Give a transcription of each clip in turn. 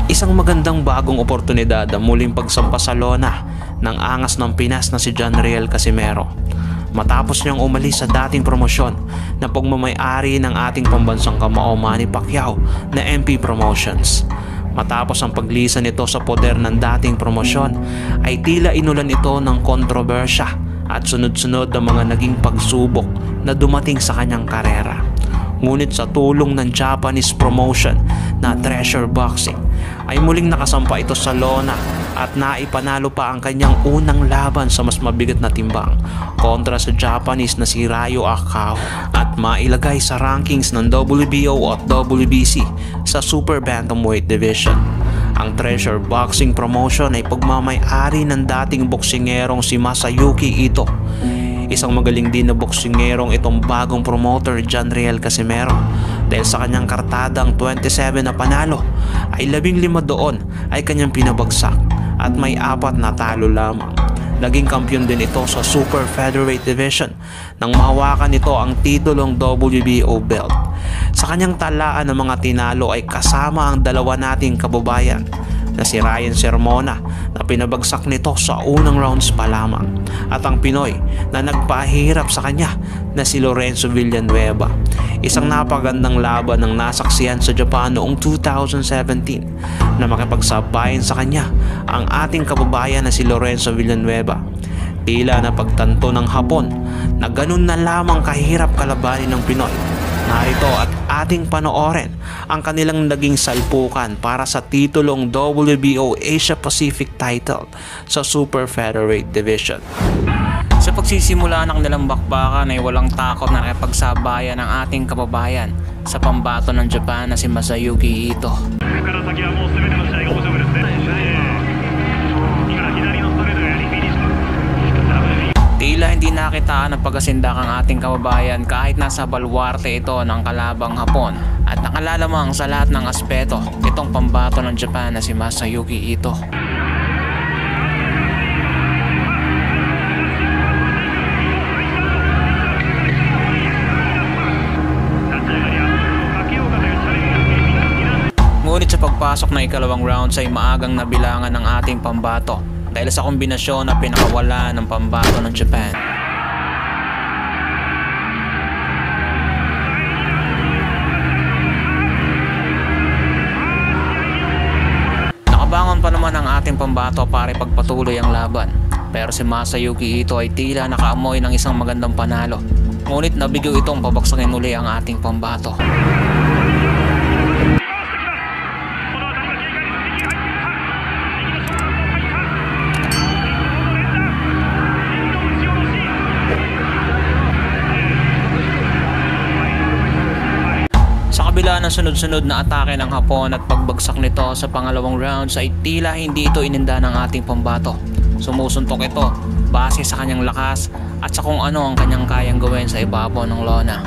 Isang magandang bagong oportunidad ang muling pagsampa sa lona ng angas ng Pinas na si John Riel Casimero. Matapos niyang umalis sa dating promosyon na pagmamay-ari ng ating pambansang kamao Manny Pacquiao na MP Promotions. Matapos ang paglisan nito sa poder ng dating promosyon ay tila inulan ito ng kontrobersya at sunod-sunod na mga naging pagsubok na dumating sa kanyang karera. Ngunit sa tulong ng Japanese promotion na Treasure Boxing ay muling nakasampa ito sa lona at naipanalo pa ang kanyang unang laban sa mas mabigat na timbang kontra sa Japanese na si Ryo Akao at mailagay sa rankings ng WBO at WBC sa Super Bantamweight Division. Ang Treasure Boxing Promotion ay pagmamay-ari ng dating boksingerong si Masayuki Ito. Isang magaling din na boksingerong itong bagong promoter John Riel Casimero dahil sa kanyang kartadang 27 na panalo ay 15 doon ay kanyang pinabagsak at may 4 na talo lamang. Naging kampiyon din ito sa Super Featherweight Division nang mahawakan nito ang titulong WBO belt. Sa kanyang talaan ng mga tinalo ay kasama ang dalawa nating kababayan na si Ryan Sermona na pinabagsak nito sa unang rounds pa lamang at ang Pinoy na nagpahirap sa kanya na si Lorenzo Villanueva. Isang napagandang laban ng nasaksihan sa Japan noong 2017 na makipagsabayan sa kanya ang ating kababayan na si Lorenzo Villanueva. Tila na pagtanto ng Hapon na ganun na lamang kahirap kalabanin ng Pinoy. Narito at ating panoorin ang kanilang naging salpukan para sa titulong WBO Asia Pacific title sa Super Featherweight Division. Sa pagsisimula ng kanilang bakbakan ay walang takot na nakipagsabayan ang ating kababayan sa pambato ng Japan na si Masayuki Ito. Tila hindi nakitaan ng pag-asindak ang ating kababayan kahit nasa balwarte ito ng kalabang Hapon at nakalalamang sa lahat ng aspeto itong pambato ng Japan na si Masayuki Ito. Ngunit sa pagpasok ng ikalawang rounds ay maagang nabilangan ng ating pambato dahil sa kombinasyon na pinakawala ng pambato ng Japan. Nakabangon pa naman ang ating pambato para ipagpatuloy ang laban. Pero si Masayuki Ito ay tila nakaamoy ng isang magandang panalo. Ngunit nabigo itong pabaksakin uli ang ating pambato. Kabila ng sunod-sunod na atake ng Hapon at pagbagsak nito sa pangalawang rounds ay tila hindi ito ininda ng ating pambato. Sumusuntok ito base sa kanyang lakas at sa kung ano ang kanyang kayang gawin sa ibabaw ng lona.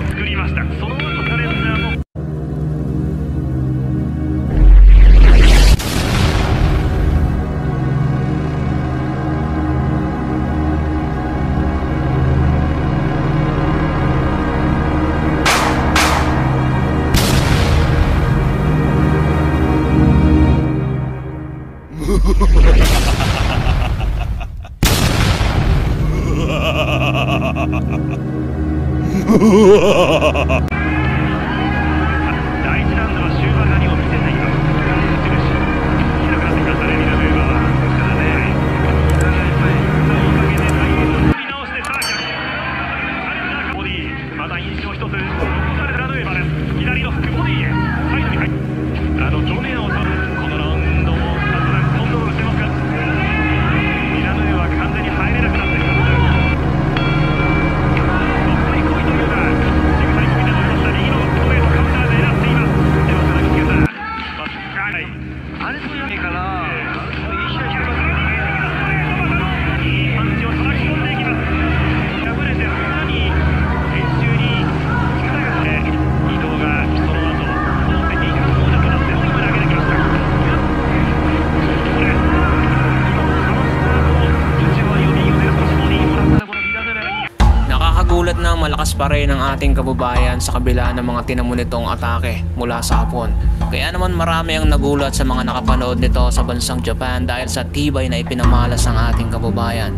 pa rin ang ating kababayan sa kabila ng mga tinamo nitong atake mula sa Hapon. Kaya naman marami ang nagulat sa mga nakapanood nito sa bansang Japan dahil sa tibay na ipinamalas ng ating kababayan.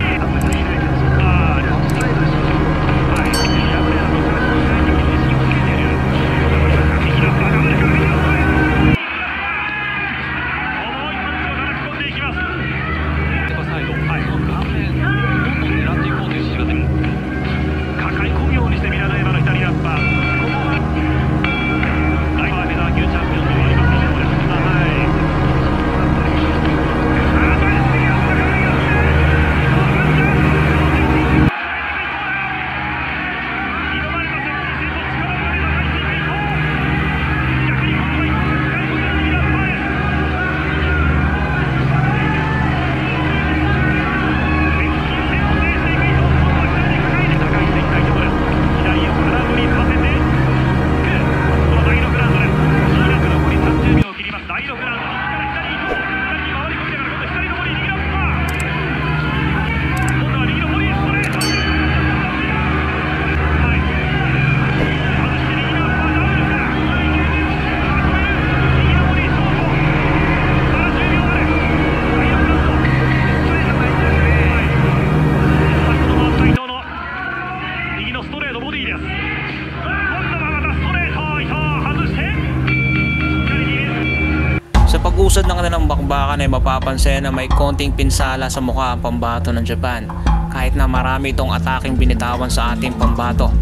Pag-usad ng kanilang bakbakan ay mapapansin na may konting pinsala sa mukha ang pambato ng Japan. Kahit na marami itong ataking binitawan sa ating pambato,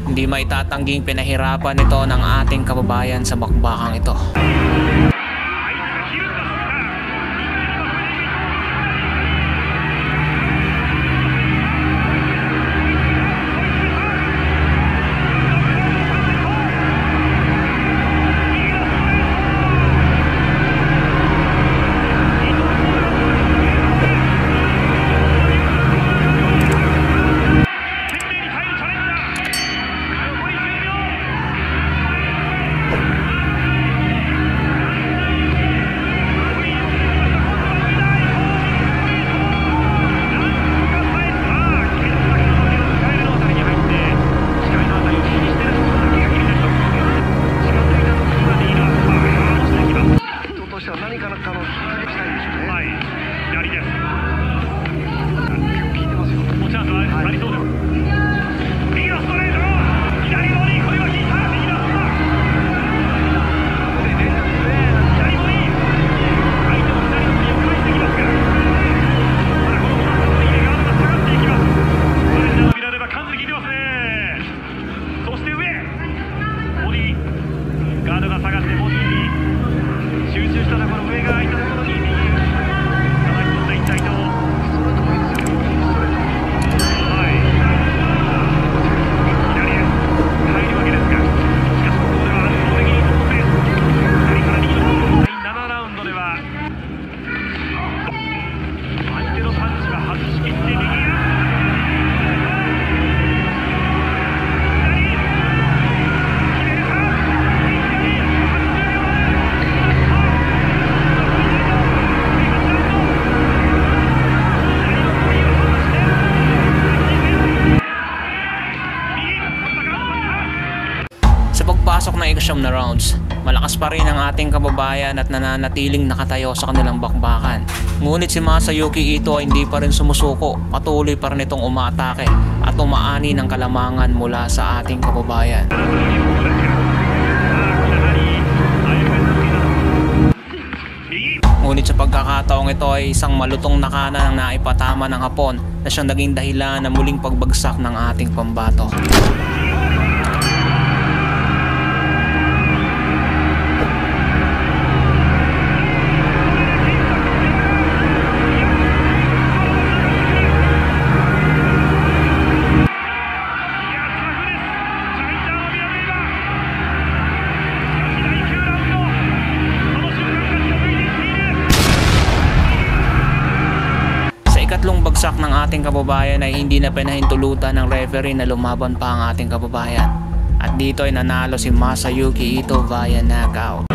hindi maitatangging pinahirapan ito ng ating kababayan sa bakbakang ito. Pasok ng ikasyam na rounds, malakas pa rin ang ating kababayan at nananatiling nakatayo sa kanilang bakbakan. Ngunit si Masayuki Ito ay hindi pa rin sumusuko, patuloy pa rin itong umaatake at umaani ng kalamangan mula sa ating kababayan. Ngunit sa pagkakataong ito ay isang malutong na kanan ang naipatama ng Hapon na siyang naging dahilan ng muling pagbagsak ng ating pambato. Ikatlong bagsak ng ating kababayan ay hindi na pinahintulutan ng referee na lumaban pa ang ating kababayan. At dito ay nanalo si Masayuki Ito via knockout.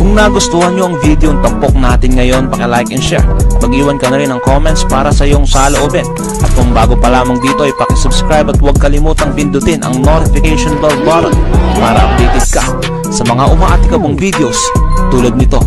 Kung nagustuhan nyo ang video ng tampok natin ngayon, paki-like and share. Mag-iwan ka na rin ng comments para sa iyong saloobin. At kung bago pa lamang dito ay paki-subscribe at huwag kalimutang pindutin ang notification bell button para updated ka sa mga umaatikabong videos tulad nito.